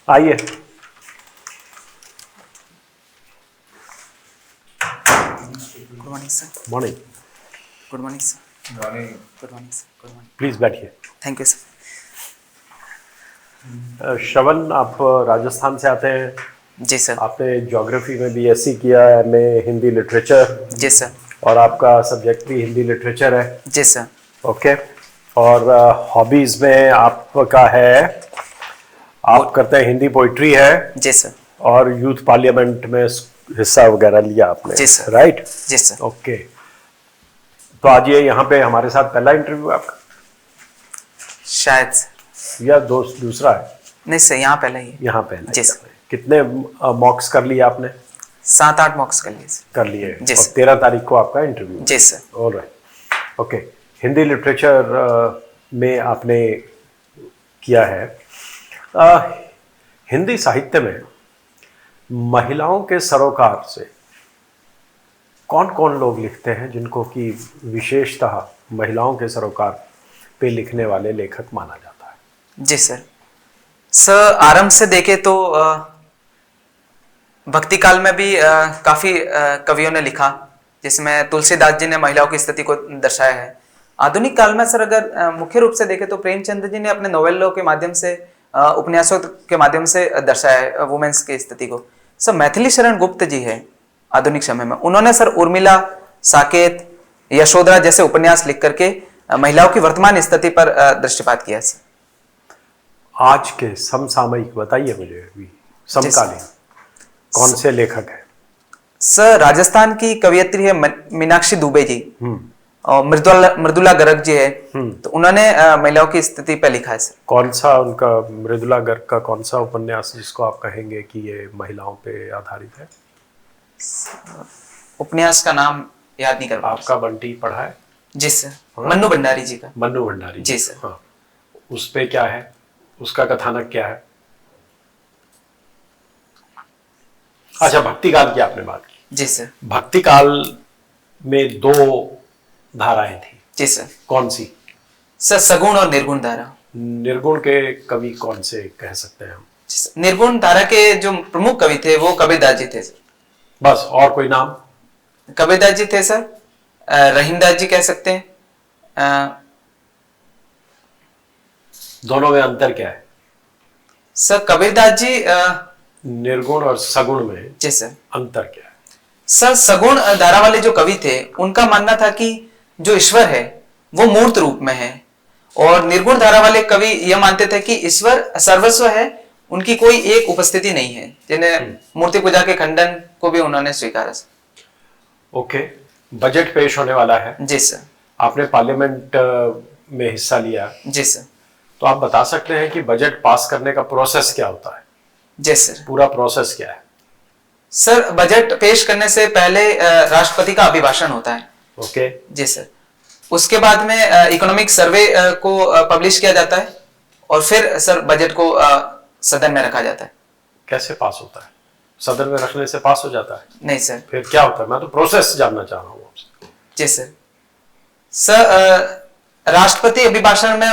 आइए। Good morning sir. Morning. Good morning sir. Morning. Good morning sir. Good morning. Please बैठिए। Thank you sir. Shravan, आप राजस्थान से आते हैं। जी सर। आपने ज्योग्राफी में बीएससी किया है, एमए हिंदी लिटरेचर, जी सर। और आपका सब्जेक्ट भी हिंदी लिटरेचर है। जी सर। ओके। और हॉबीज में आपका है, आप करते हैं हिंदी पोइट्री है, जी सर। और यूथ पार्लियामेंट में हिस्सा वगैरह लिया आपने। जी सर। राइट। जी सर। ओके। तो आज ये यहाँ पे हमारे साथ पहला इंटरव्यू आपका, शायद सर। या दोस्त दूसरा है? नहीं सर, यहाँ पहले ही है। यहाँ पहला। जी सर। कितने मॉक्स कर लिए आपने? 7-8 मॉक्स कर लिए सर। कर लिए। जी और सर। 13 तारीख को आपका इंटरव्यू। जी sir. Alright. Okay. Hindi literature में आपने किया है। हिंदी साहित्य में महिलाओं के सरोकार से कौन कौन लोग लिखते हैं जिनको कि विशेषतः महिलाओं के सरोकार पे लिखने वाले लेखक माना जाता है? जी सर। सर आरंभ से देखे तो भक्ति काल में भी काफी कवियों ने लिखा, जिसमें तुलसीदास जी ने महिलाओं की स्थिति को दर्शाया है। आधुनिक काल में सर अगर मुख्य रूप से देखे तो प्रेमचंद जी ने अपने नोवेलों के माध्यम से, उपन्यासों के माध्यम से दर्शाया है वुमेन्स की स्थिति को। सर मैथिली शरण गुप्त जी है आधुनिक समय में, उन्होंने सर उर्मिला, साकेत, यशोधरा जैसे उपन्यास लिख करके महिलाओं की वर्तमान स्थिति पर दृष्टिपात किया सर। आज के समसामयिक बताइए मुझे, अभी समकालीन कौन से लेखक हैं? सर राजस्थान की कवियत्री है मीनाक्षी दुबे जी, और मृदुला गर्ग जी है, तो उन्होंने महिलाओं की स्थिति पर लिखा है सर। कौन सा उनका, मृदुला गर्ग का कौन सा उपन्यास जिसको आप कहेंगे कि ये महिलाओं पे आधारित है? उपन्यास का नाम याद नहीं कर पा रहा। आपका बंटी पढ़ा है? जी सर। मन्नू भंडारी जी का। मन्नू भंडारी जी सर। हाँ। उस पे क्या है, उसका कथानक क्या है? अच्छा, भक्ति काल की आपने बात की। जी सर। भक्ति काल में 2 धाराएं थी। जी सर। कौन सी? सर सगुण और निर्गुण धारा। निर्गुण के कवि कौन से कह सकते हैं हम? निर्गुण धारा के जो प्रमुख कवि थे वो कबीरदास जी थे सर। बस, और कोई नाम? कबीरदास जी थे सर, रहीमदास जी कह सकते हैं। दोनों में अंतर क्या है? सर कबीरदास जी निर्गुण और सगुण में जी सर अंतर क्या है? सर सगुण धारा वाले जो कवि थे उनका मानना था कि जो ईश्वर है वो मूर्त रूप में है, और निर्गुण धारा वाले कवि यह मानते थे कि ईश्वर सर्वस्व है, उनकी कोई एक उपस्थिति नहीं है, जिन्हें मूर्ति पूजा के खंडन को भी उन्होंने स्वीकारा। ओके। बजट पेश होने वाला है। जी सर। आपने पार्लियामेंट में हिस्सा लिया। जी सर। तो आप बता सकते हैं कि बजट पास करने का प्रोसेस क्या होता है? जी सर। पूरा प्रोसेस क्या है? सर बजट पेश करने से पहले राष्ट्रपति का अभिभाषण होता है। ओके। जी सर। उसके बाद में इकोनॉमिक सर्वे को पब्लिश किया जाता है, और फिर सर बजट को सदन में रखा जाता है। कैसे पास होता है? सदन में रखने से पास हो जाता है? नहीं सर। फिर क्या होता है? मैं तो प्रोसेस जानना चाह रहा हूँ आपसे। जी सर। सर राष्ट्रपति अभिभाषण में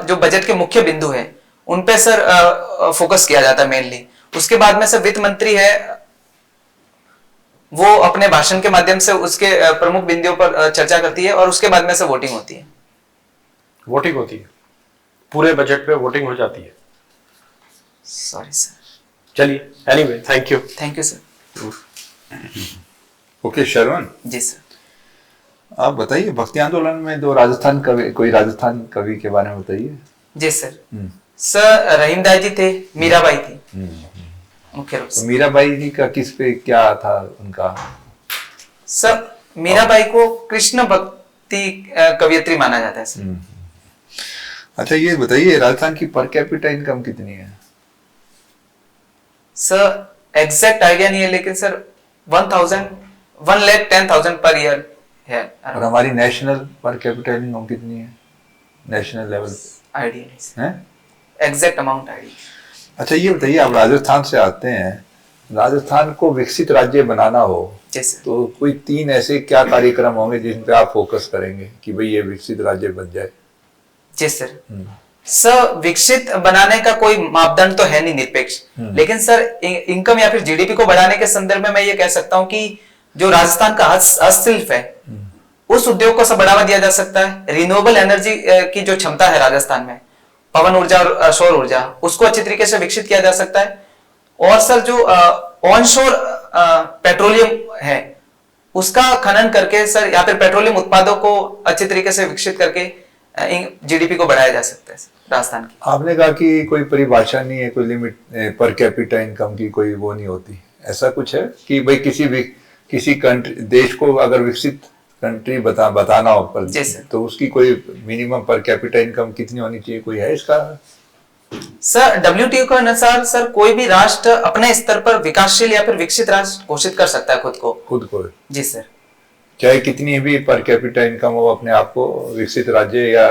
जो बजट के मुख्य बिंदु है उन पे सर फोकस किया जाता है मेनली। उसके बाद में सर वित्त मंत्री है, वो अपने भाषण के माध्यम से उसके प्रमुख बिंदुओं पर चर्चा करती है, और उसके बाद में से वोटिंग होती है। वोटिंग होती है? पूरे बजट पे वोटिंग हो जाती है? Sorry sir. चलिए, anyway, thank you. Thank you sir. Okay Shravan, ji sir. आप बताइए भक्ति आंदोलन में 2 राजस्थान कवि, कोई राजस्थान कवि के बारे में बताइए। जी सर। सर रहीमदास जी थे, मीराबाई थी मुख्य रूप से। तो मीराबाई जी का किस पे क्या था उनका? सर मीराबाई को कृष्ण भक्ति कवियत्री माना जाता है सर। अच्छा ये बताइए राजस्थान की पर कैपिटा इनकम कितनी है? सर एग्जैक्ट आइडिया नहीं है, लेकिन सर 1,10,000 पर ईयर है। और हमारी नेशनल पर कैपिटा इनकम कितनी है नेशनल लेवल? आइडिया नहीं सर, है एग्जैक्ट अमाउंट आइडिया। अच्छा ये बताइए, आप राजस्थान से आते हैं, राजस्थान को विकसित राज्य बनाना हो तो कोई 3 ऐसे क्या कार्यक्रम होंगे जिन पे आप फोकस करेंगे कि भाई ये विकसित राज्य बन जाए? जी सर। सर विकसित बनाने का कोई मापदंड तो है नहीं निरपेक्ष, लेकिन सर इनकम या फिर जीडीपी को बढ़ाने के संदर्भ में मैं ये कह सकता हूं कि जो राजस्थान का हस्तशिल्प है उस उद्योग को सब बढ़ावा दिया जा सकता है। रिन्यूएबल एनर्जी की जो क्षमता है राजस्थान में, पवन ऊर्जा और सौर ऊर्जा, उसको अच्छी तरीके से विकसित किया जा सकता है। और सर जो ऑनशोर पेट्रोलियम है उसका खनन करके सर या फिर पेट्रोलियम उत्पादों को अच्छे तरीके से विकसित करके जीडीपी को बढ़ाया जा सकता है राजस्थान की। आपने कहा कि कोई परिभाषा नहीं है, कोई लिमिट पर कैपिटा इनकम की कोई वो नहीं होती, ऐसा कुछ है कि भाई किसी कंट्री देश को अगर विकसित कंट्री बताना हो पर तो उसकी कोई मिनिमम पर कैपिटा इनकम कितनी होनी चाहिए, कोई है इसका? सर डब्ल्यूटीओ के अनुसार सर कोई भी राष्ट्र अपने स्तर पर विकासशील या फिर विकसित राष्ट्र घोषित कर सकता है खुद को। जी सर, चाहे कितनी भी पर कैपिटा इनकम हो, अपने आप को विकसित राज्य या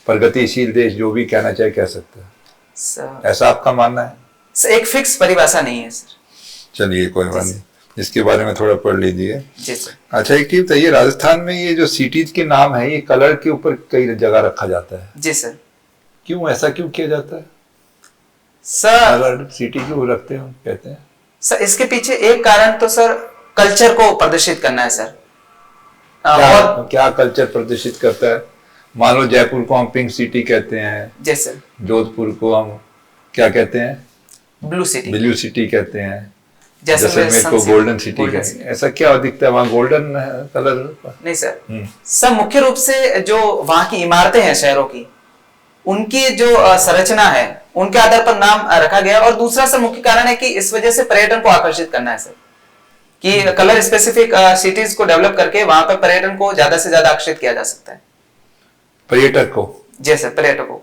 प्रगतिशील देश जो भी कहना चाहे कह सकता है सर। ऐसा आपका मानना है? सर एक फिक्स परिभाषा नहीं है सर। चलिए कोई बात नहीं, इसके बारे में थोड़ा पढ़ लीजिए। जी सर। अच्छा एक चीज बताइए, राजस्थान में ये जो सिटीज के नाम है ये कलर के ऊपर कई जगह रखा जाता है। जी सर। क्यों, ऐसा क्यों किया जाता है सर? कलर सिटी क्यों रखते हैं कहते हैं सर? इसके पीछे एक कारण तो सर कल्चर को प्रदर्शित करना है सर। क्या कल्चर प्रदर्शित करता है? मान लो जयपुर को हम पिंक सिटी कहते हैं। जी सर। जोधपुर को हम क्या कहते हैं? ब्लू सिटी कहते हैं। जैसलमेर को गोल्डन सिटी कहते हैं। ऐसा क्या दिखता है वहाँ गोल्डन कलर? नहीं सर, सब मुख्य रूप से जो वहाँ की इमारतें हैं शहरों की, उनकी जो संरचना है उनके आधार पर नाम रखा गया। और दूसरा सर मुख्य कारण है कि इस वजह से पर्यटन को आकर्षित करना है सर, कि कलर स्पेसिफिक सिटीज को डेवलप करके वहां पर पर्यटन को ज्यादा से ज्यादा आकर्षित किया जा सकता है। पर्यटक को? जी सर, पर्यटकों।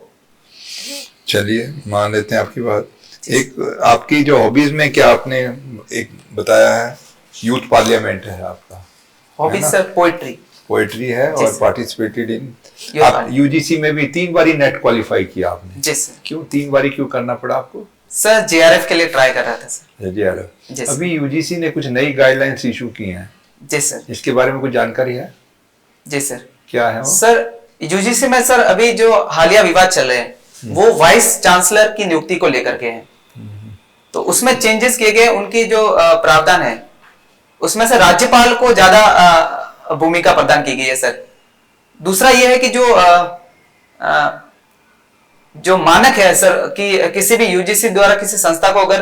चलिए मान लेते हैं आपकी बात। एक आपकी जो हॉबीज में क्या आपने एक बताया है, यूथ पार्लियामेंट है आपका हॉबीज सर? पोएट्री है और पार्टिसिपेटेड इन आप यूजीसी में भी 3 बारी नेट क्वालिफाई किया आपने। जी सर। क्यों 3 बारी क्यों करना पड़ा आपको? सर जेआरएफ के लिए ट्राई कर रहा था सर। जेआरएफ। अभी यूजीसी ने कुछ नई गाइडलाइंस इशू की हैं। जी सर। इसके बारे में कुछ जानकारी है? जी सर। क्या है वो? सर यूजीसी में सर अभी जो हालिया विवाद चल रहे हैं वो वाइस चांसलर की नियुक्ति को लेकर के हैं। तो उसमें चेंजेस किए गए, उनकी जो प्रावधान है उसमें से राज्यपाल को ज्यादा भूमिका प्रदान की गई है सर। दूसरा यह है कि जो मानक है सर कि किसी भी यूजीसी द्वारा किसी संस्था को अगर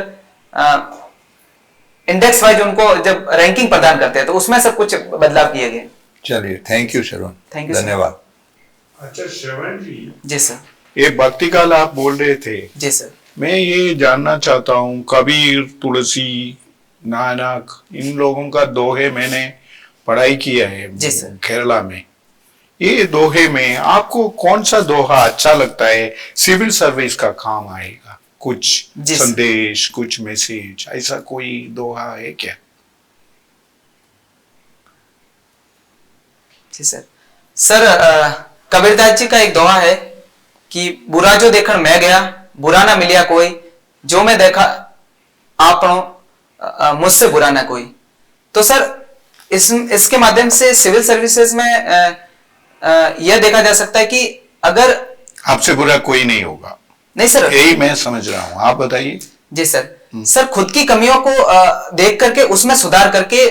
इंडेक्स वाइज उनको जब रैंकिंग प्रदान करते हैं तो उसमें सब कुछ बदलाव किए गए। चलिए thank you Shravan, thank you, धन्यवाद। अच्छा श्रवण जी। जी सर। ये भक्ति काल आप बोल रहे थे। जी सर। मैं ये जानना चाहता हूँ, कबीर, तुलसी, नानक, इन लोगों का दोहे मैंने पढ़ाई किया है केरला में। ये दोहे में आपको कौन सा दोहा अच्छा लगता है, सिविल सर्विस का काम आएगा? कुछ संदेश, कुछ मैसेज, ऐसा कोई दोहा है क्या? जी सर। सर कबीरदास जी का एक दोहा है कि बुरा जो देखण मैं गया, बुरा ना मिलिया कोई, जो मैं देखा आपनो मुझसे बुरा ना कोई। तो सर इसके माध्यम से सिविल सर्विसेज में यह देखा जा सकता है कि अगर आपसे बुरा कोई नहीं होगा। नहीं सर, यही मैं समझ रहा हूँ, आप बताइए। जी सर। सर खुद की कमियों को देख करके उसमें सुधार करके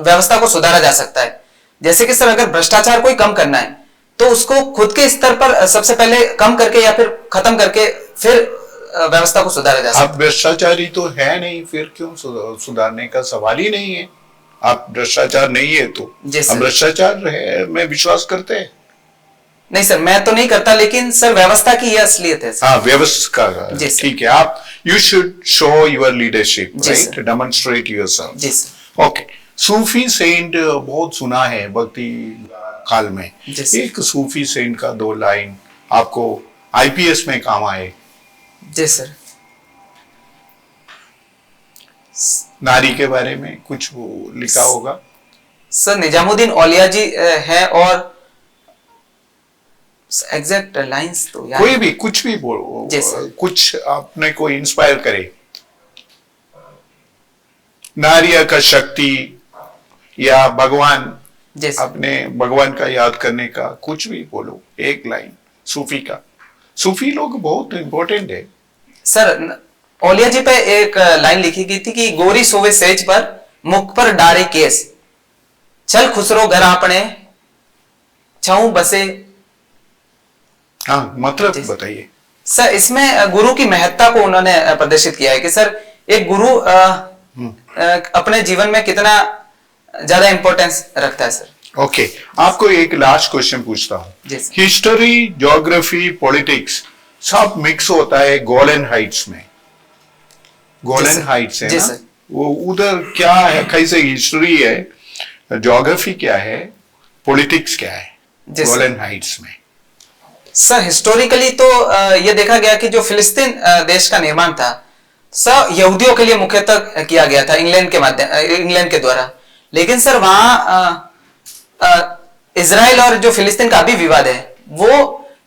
व्यवस्था को सुधारा जा सकता है। जैसे कि सर अगर भ्रष्टाचार कोई कम करना है तो उसको खुद के स्तर पर सबसे पहले कम करके या फिर खत्म करके फिर व्यवस्था को सुधारा जा सकता है। आप भ्रष्टाचारी तो है नहीं, फिर क्यों सुधारने का सवाल ही नहीं है। आप भ्रष्टाचार नहीं है तो हम भ्रष्टाचार है में विश्वास करते हैं। नहीं सर, मैं तो नहीं करता, लेकिन सर व्यवस्था की यह असलियत है। हाँ, व्यवस्था का ठीक है। आप you should show your leadership, right, demonstrate yourself. जी सर। ओके। सूफी सेंट बहुत सुना है भक्ति काल में। एक सूफी सेंट का 2 लाइन आपको आईपीएस में काम आए। जी सर। नारी के बारे में कुछ लिखा होगा सर। निजामुद्दीन औलिया जी है और एग्जैक्ट लाइंस तो यार कोई भी कुछ भी बोलो, कुछ आपने को इंस्पायर करे। नारिया का शक्ति या भगवान, अपने भगवान का याद करने का कुछ भी बोलो, एक लाइन सूफी का। सूफी लोग बहुत इंपॉर्टेंट है सर। ओलिया जी पे एक लाइन लिखी गई थी कि गोरी सोवे सेज पर मुख पर डारे केस, चल खुसरो घर आपने छऊ बसे। हाँ, मतलब बताइए सर इसमें गुरु की महत्ता को उन्होंने प्रदर्शित किया है कि सर एक गुरु अपने जीवन में कितना ज्यादा इंपॉर्टेंस रखता है सर। ओके, आपको एक लास्ट क्वेश्चन पूछता हूँ। जी सर। हिस्टोरी, ज्योग्राफी, पॉलिटिक्स सब मिक्स होता है गोलन हाइट्स में। गोलन हाइट्स है जी ना, सर। वो उधर क्या है, कैसे हिस्ट्री है, ज्योग्राफी क्या है, पॉलिटिक्स क्या है जी सर। गोलन हाइट्स में? सर हिस्टोरिकली तो यह देखा गया कि जो फिलिस्तीन देश का निर्माण था सर यहूदियों के लिए मुख्यतः किया गया था इंग्लैंड के द्वारा। लेकिन सर वहां इजराइल और जो फिलिस्तीन का अभी विवाद है वो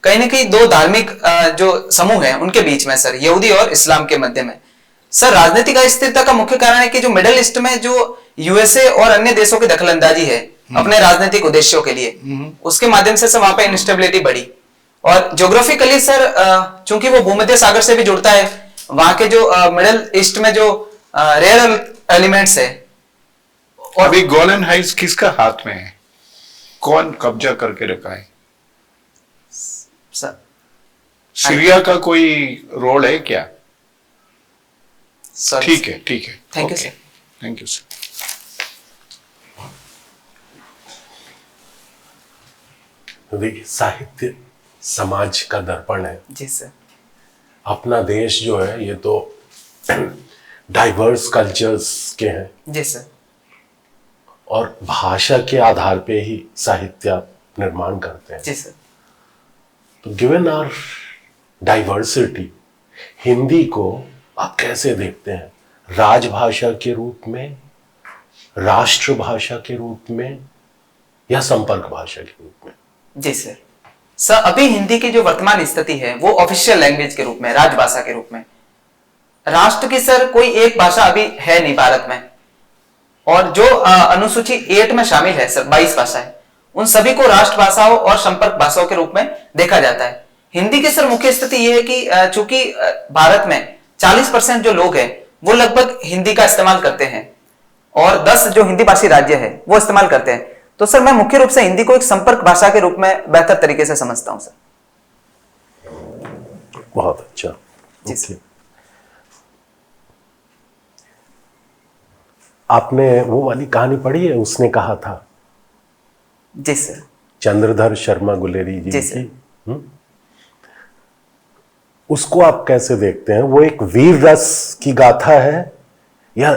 कहीं ना कहीं दो धार्मिक जो समूह हैं उनके बीच में सर, यहूदी और इस्लाम के मध्य में। सर राजनीतिक अस्थिरता का मुख्य कारण है कि जो मिडिल ईस्ट में जो यूएसए और अन्य देशों की दखलंदाजी है अपने राजनीतिक उद्देश्यों के लिए, उसके माध्यम से सर वहां पे इंस्टेबिलिटी बढ़ी। और ज्योग्राफिकली सर चूंकि वो भूमध्य सागर से भी जुड़ता है, वहां के जो मिडिल ईस्ट में जो रेयर एलिमेंट्स है। और अभी गोलन हाइट्स किसका हाथ में है, कौन कब्जा करके रखा है? सर सीरिया का कोई रोल है क्या? ठीक है, ठीक है, thank you sir. Thank you sir. देखिए, साहित्य समाज का दर्पण है। जी सर। अपना देश जो है ये तो डाइवर्स कल्चर्स के हैं जी सर। और भाषा के आधार पे ही साहित्य निर्माण करते हैं। जी सर। तो गिवन आवर डाइवर्सिटी, हिंदी को आप कैसे देखते हैं? राजभाषा के रूप में, राष्ट्रभाषा के रूप में, या संपर्क भाषा के रूप में? जी सर। सर अभी हिंदी की जो वर्तमान स्थिति है वो ऑफिशियल लैंग्वेज के रूप में, राजभाषा के रूप में। राष्ट्र की सर कोई एक भाषा अभी है नहीं भारत में। और जो अनुसूची 8 में शामिल है सर 22 भाषाएं, उन सभी को राष्ट्रभाषाओं और संपर्क भाषाओं के रूप में देखा जाता है। हिंदी की सर मुख्य स्थिति यह है कि चूंकि भारत में 40% जो लोग हैं वो लगभग हिंदी का इस्तेमाल करते हैं और 10 जो हिंदी भाषी राज्य है वो इस्तेमाल करते हैं। तो सर मैं मुख्य रूप से हिंदी को एक संपर्क भाषा के रूप में बेहतर तरीके से समझता हूं सर। बहुत अच्छा। जी सर। आपने वो वाली कहानी पढ़ी है, उसने कहा था? जी सर। चंद्रधर शर्मा गुलेरी जी जी सर। की। उसको आप कैसे देखते हैं? वो एक वीर रस की गाथा है या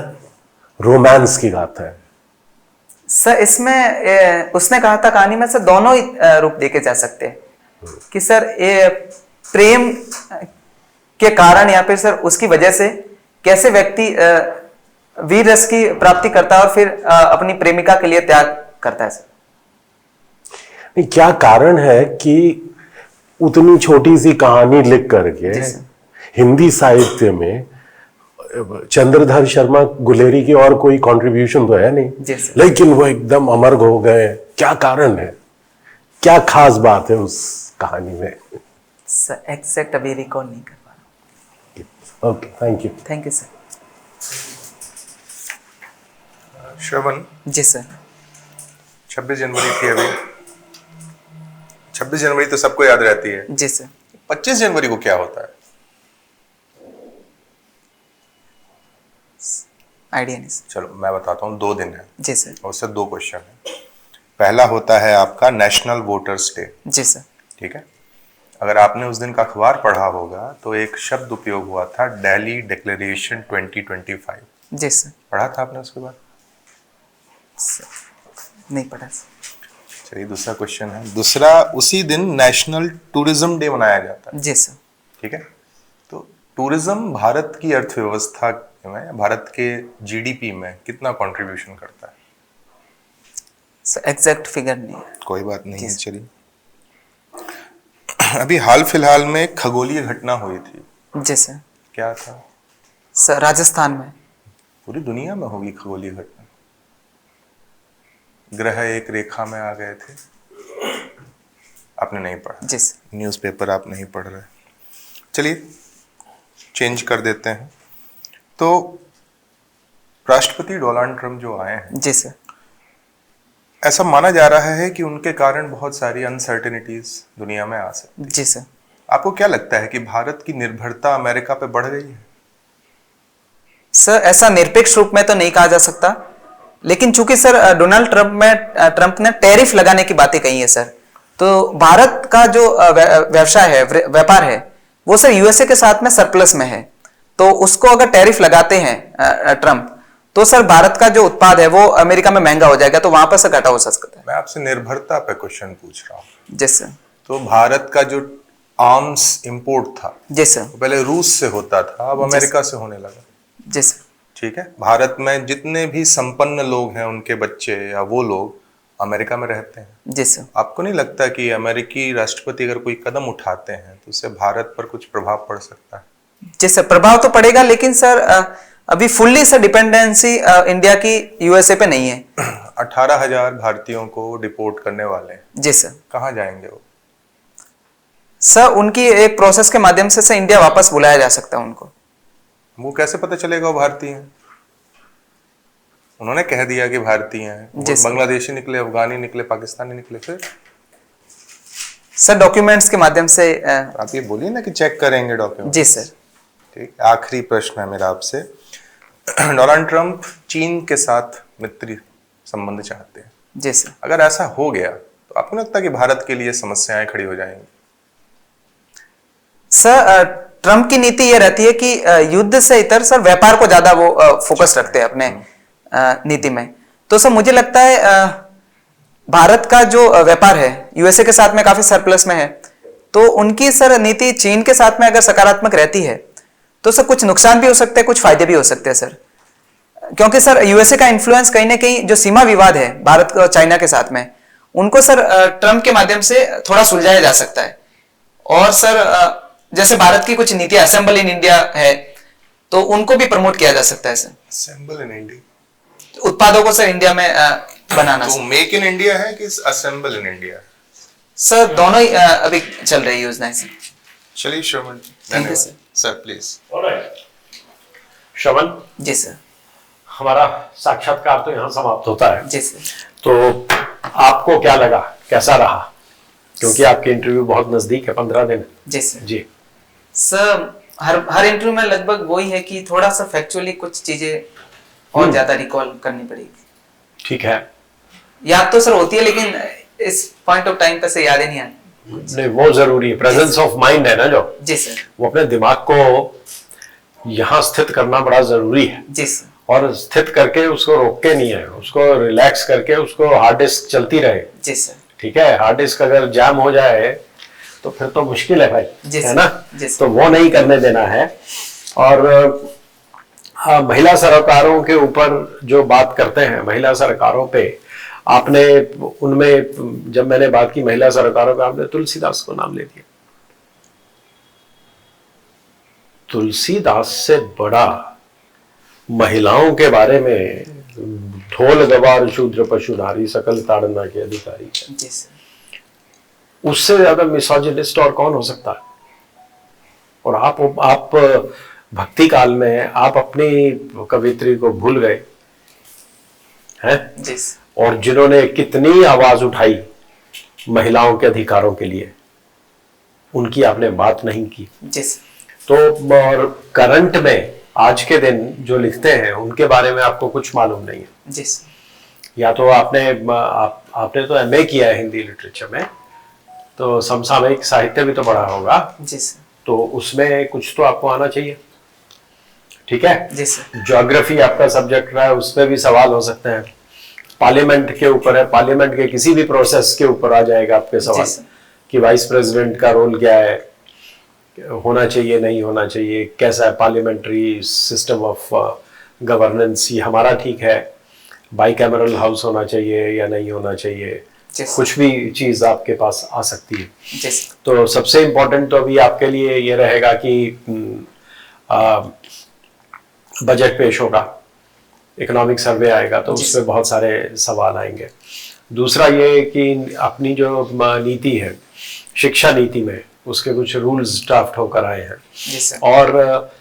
रोमांस की गाथा है? सर इसमें उसने कहा था कहानी में सर दोनों ही रूप देखे जा सकते हैं कि सर ये प्रेम के कारण या फिर सर उसकी वजह से कैसे व्यक्ति वीर रस की प्राप्ति करता है और फिर अपनी प्रेमिका के लिए त्याग करता है सर। नहीं, क्या कारण है कि उतनी छोटी सी कहानी लिख करके हिंदी साहित्य में चंद्रधर शर्मा गुलेरी की और कोई कंट्रीब्यूशन तो है नहीं, लेकिन वो एकदम अमर हो गए? क्या कारण है? क्या खास बात है उस कहानी में? सर एग्जैक्ट अभी रिकॉल नहीं कर पा रहा। Okay, thank you. Thank you sir. Shravan ji sir. 26 जनवरी थी अभी। 26 जनवरी तो सबको याद रहती है। जी सर। 25 जनवरी को क्या होता है? आइडिया नहीं सर। चलो मैं बताता हूँ, 2 दिन है। जी सर। और उससे 2 क्वेश्चन है। पहला होता है आपका नेशनल वोटर्स डे। जी सर। ठीक है। अगर आपने उस दिन का अखबार पढ़ा होगा तो एक शब्द उपयोग हुआ था, दिल्ली डिक्लेरेशन 2025। जी सर। पढ़ा था आपने उसके बाद? नहीं पढ़ा सर। चलिए दूसरा क्वेश्चन है। दूसरा, उसी दिन नेशनल टूरिज्म डे मनाया जाता है। जी सर। ठीक है। तो टूरिज्म भारत की अर्थव्यवस्था में, भारत के जीडीपी में कितना कंट्रीब्यूशन करता है? सर एग्जैक्ट फिगर नहीं है। कोई बात नहीं है, चलिए। अभी हाल फिलहाल में खगोलीय घटना हुई थी। जी सर। क्या था? सर राजस्थान में। पूरी दुनिया में होगी खगोलीय घटना। ग्रह एक रेखा में आ गए थे। आपने नहीं पढ़ा? जी सर। न्यूज़पेपर आप नहीं पढ़ रहे। चलिए चेंज कर देते हैं। तो राष्ट्रपति डोनाल्ड ट्रंप जो आए हैं, जी सर। ऐसा माना जा रहा है कि उनके कारण बहुत सारी अनसर्टेनिटीज दुनिया में आ सकती। जी सर। आपको क्या लगता है कि भारत की निर्भरता अमेरिका पे बढ़ गई है? सर ऐसा निरपेक्ष रूप में तो नहीं कहा जा सकता, लेकिन चूंकि सर डोनाल्ड ट्रंप ने टैरिफ लगाने की बातें कही है सर, तो भारत का जो व्यवसाय है, व्यापार है, वो सर यूएसए के साथ में सरप्लस में है। तो उसको अगर टैरिफ लगाते हैं ट्रंप, तो सर भारत का जो उत्पाद है वो अमेरिका में महंगा हो जाएगा, तो वहां पर सर घाटा हो सकता है। मैं आपसे निर्भरता पे क्वेश्चन पूछ रहा हूँ। जी सर। तो भारत का जो आर्म्स इंपोर्ट था, जी सर। वो पहले रूस से होता था, अब अमेरिका से होने लगा। जी सर। ठीक है, भारत में जितने भी संपन्न लोग हैं, उनके बच्चे या वो लोग अमेरिका में रहते हैं। जी सर। आपको नहीं लगता कि अमेरिकी राष्ट्रपति अगर कोई कदम उठाते हैं तो उससे भारत पर कुछ प्रभाव पड़ सकता है? जी सर, प्रभाव तो पड़ेगा, लेकिन सर अभी फुल्ली सर डिपेंडेंसी इंडिया की यूएसए पे नहीं है। 18,000 भारतीयों को डिपोर्ट करने वाले हैं। जी सर। कहाँ जाएंगे वो? सर उनकी एक प्रोसेस के माध्यम से सर इंडिया वापस बुलाया जा सकता है उनको। वो कैसे पता चलेगा वो भारतीय हैं? उन्होंने कह दिया कि भारतीय हैं, वो बांग्लादेशी निकले, अफगानी निकले, पाकिस्तानी निकले, फिर सर डॉक्यूमेंट्स के माध्यम से आप ये बोलिए ना कि चेक करेंगे डॉक्यूमेंट। जी सर। ठीक, आखिरी प्रश्न है मेरा आपसे। डोनाल्ड ट्रंप चीन के साथ मैत्री संबंध चाहते हैं। जी सर। अगर ऐसा हो गया तो आपको लगता है कि भारत के लिए समस्याएं खड़ी हो जाएंगी? सर ट्रंप की नीति यह रहती है कि युद्ध से इतर सर व्यापार को ज्यादा वो फोकस रखते हैं अपने नीति में। तो सर मुझे लगता है भारत का जो व्यापार है यूएसए के साथ में काफी सरप्लस में है, तो उनकी सर नीति चीन के साथ में अगर सकारात्मक रहती है तो सर कुछ नुकसान भी हो सकते हैं, कुछ फायदे भी हो सकते हैं सर। क्योंकि सर यूएसए का इन्फ्लुएंस कहीं ना कहीं जो सीमा विवाद है भारत और चाइना के साथ में, उनको सर ट्रंप के माध्यम से थोड़ा सुलझाया जा सकता है। और सर जैसे भारत की कुछ नीतियां असेंबल इन इंडिया है, तो उनको भी प्रमोट किया जा सकता है सर। असेंबल इन इंडिया, उत्पादों को सर इंडिया में बनाना। तो मेक इन इंडिया है कि असेंबल इन इंडिया? सर दोनों ही अभी चल रही योजनाएं सर। चलिए Shravan, thank you sir. Sir please. Shravan ji sir. हमारा साक्षात्कार तो यहाँ समाप्त होता है। जी सर। तो आपको क्या लगा, कैसा रहा? क्योंकि आपके इंटरव्यू बहुत नजदीक है, 15 दिन। जी सर। जी सर हर इंटरव्यू में लगभग वही है कि थोड़ा सा फैक्चुअली कुछ चीजें और ज्यादा रिकॉल करनी पड़ेगी। ठीक है, याद तो सर होती है, लेकिन इस पॉइंट ऑफ टाइम पे से याद ही नहीं आती। नहीं वो जरूरी है, प्रेजेंस ऑफ माइंड है ना जो। जी सर। वो अपने दिमाग को यहाँ स्थित करना बड़ा जरूरी है। जी सर। और स्थित करके उसको रोक के नहीं है, उसको रिलैक्स करके उसको हार्ड डिस्क चलती रहे। जी सर। ठीक है, हार्ड डिस्क अगर जाम हो जाए तो फिर तो मुश्किल है भाई, है ना? तो वो नहीं करने देना है। और हाँ, महिला सरोकारों के ऊपर जो बात करते हैं, महिला सरोकारों पे आपने, उनमें जब मैंने बात की महिला सरोकारों पे, आपने तुलसीदास को नाम ले दिया। तुलसीदास से बड़ा महिलाओं के बारे में ढोल गवार शूद्र पशुधारी सकल ताड़ना के अधिकारी। जी सर। उससे ज्यादा मिसोजिनिस्ट और कौन हो सकता है? और आप भक्ति काल में आप अपनी कवित्री को भूल गए हैं। जी सर। और जिन्होंने कितनी आवाज उठाई महिलाओं के अधिकारों के लिए, उनकी आपने बात नहीं की। जी सर। तो और करंट में आज के दिन जो लिखते हैं उनके बारे में आपको कुछ मालूम नहीं है। जी सर। या तो आपने तो एमए किया है हिंदी लिटरेचर में, तो समसामयिक साहित्य भी तो पढ़ा होगा। जी सर। तो उसमें कुछ तो आपको आना चाहिए। ठीक है। जी सर। ज्योग्राफी आपका सब्जेक्ट रहा है, उस पर भी सवाल हो सकते हैं। पार्लियामेंट के ऊपर है, पार्लियामेंट के किसी भी प्रोसेस के ऊपर आ जाएगा आपके सवाल कि वाइस प्रेसिडेंट का रोल क्या है, होना चाहिए नहीं होना चाहिए, कैसा है पार्लियामेंट्री सिस्टम ऑफ गवर्नेंस, ये हमारा ठीक है, बाइकैमरल हाउस होना चाहिए या नहीं होना चाहिए, कुछ भी चीज आपके पास आ सकती है। तो सबसे इम्पोर्टेंट तो अभी आपके लिए ये रहेगा कि बजट पेश होगा, इकोनॉमिक सर्वे आएगा, तो उस पर बहुत सारे सवाल आएंगे। दूसरा ये कि अपनी जो नीति है शिक्षा नीति में, उसके कुछ रूल्स ड्राफ्ट होकर आए हैं जी सर। और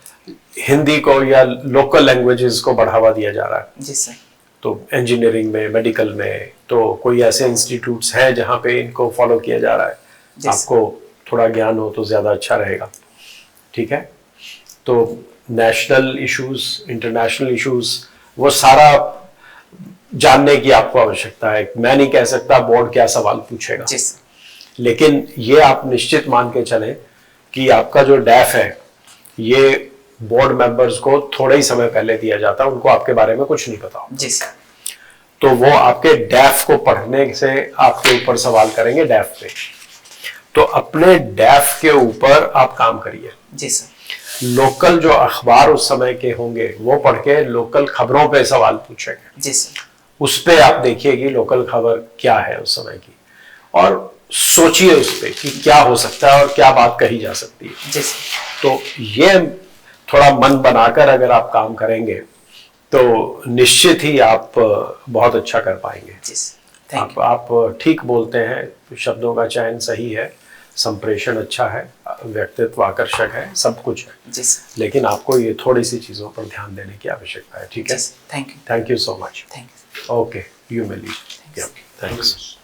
हिंदी को या लोकल लैंग्वेजेस को बढ़ावा दिया जा रहा है। जी सर। तो इंजीनियरिंग में, मेडिकल में, तो कोई ऐसे इंस्टीट्यूट्स हैं जहाँ पे इनको फॉलो किया जा रहा है। आपको थोड़ा ज्ञान हो तो ज़्यादा अच्छा रहेगा, ठीक है। तो नेशनल इश्यूज, इंटरनेशनल इश्यूज, वो सारा जानने की आपको आवश्यकता है। मैं नहीं कह सकता बोर्ड क्या सवाल पूछेगा, जी सर। लेकिन ये आप निश्चित मान के चलें कि आपका जो डैफ है ये बोर्ड मेंबर्स को थोड़े ही समय पहले दिया जाता है, उनको आपके बारे में कुछ नहीं पता होता। जी सर। तो वो आपके डैफ को पढ़ने से आपके ऊपर सवाल करेंगे डैफ पे, तो अपने डैफ के ऊपर आप काम करिए। जी सर। लोकल जो अखबार उस समय के होंगे वो पढ़ के लोकल खबरों पे सवाल पूछेंगे। जी सर। उस पे आप देखिए कि लोकल खबर क्या है उस समय की, और सोचिए उस पे कि क्या हो सकता है और क्या बात कही जा सकती है। जी सर। तो ये थोड़ा मन बनाकर अगर आप काम करेंगे तो निश्चित ही आप बहुत अच्छा कर पाएंगे। जी सर। Thank you. आप ठीक बोलते हैं, शब्दों का चयन सही है, संप्रेषण अच्छा है, व्यक्तित्व आकर्षक है, सब कुछ है, जी सर। लेकिन आपको ये थोड़ी सी चीजों पर ध्यान देने की आवश्यकता है, ठीक है। Thank you. Thank you so much. Thank you. Okay, you may leave. Thanks.